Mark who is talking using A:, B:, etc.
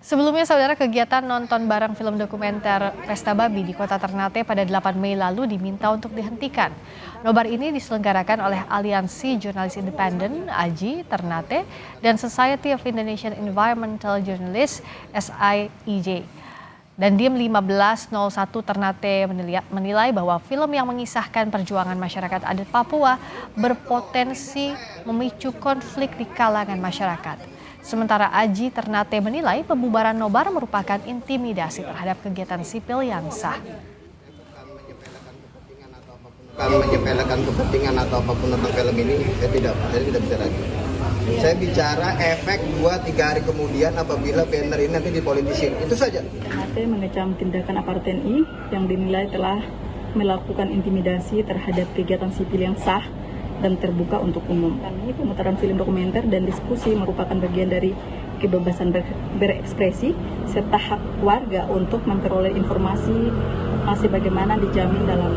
A: Sebelumnya, saudara, kegiatan nonton bareng film dokumenter Pesta Babi di Kota Ternate pada 8 Mei lalu diminta untuk dihentikan. Nobar ini diselenggarakan oleh Aliansi Jurnalis Independen (AJI) Ternate dan Society of Indonesian Environmental Journalists (SIEJ). Dan Dim 1501 Ternate menilai bahwa film yang mengisahkan perjuangan masyarakat adat Papua berpotensi memicu konflik di kalangan masyarakat. Sementara AJI Ternate menilai pembubaran nobar merupakan intimidasi terhadap kegiatan sipil yang sah.
B: Bukan menyepelekan kepentingan atau apapun tentang film ini, saya tidak bisa lagi. Saya bicara efek 2-3 hari kemudian apabila banner ini nanti dipolitisin, itu saja.
C: Ternate mengecam tindakan aparat TNI yang dinilai telah melakukan intimidasi terhadap kegiatan sipil yang sah dan terbuka untuk umum. Kami pemutaran film dokumenter dan diskusi merupakan bagian dari kebebasan berekspresi serta hak warga untuk memperoleh informasi sebagaimana dijamin dalam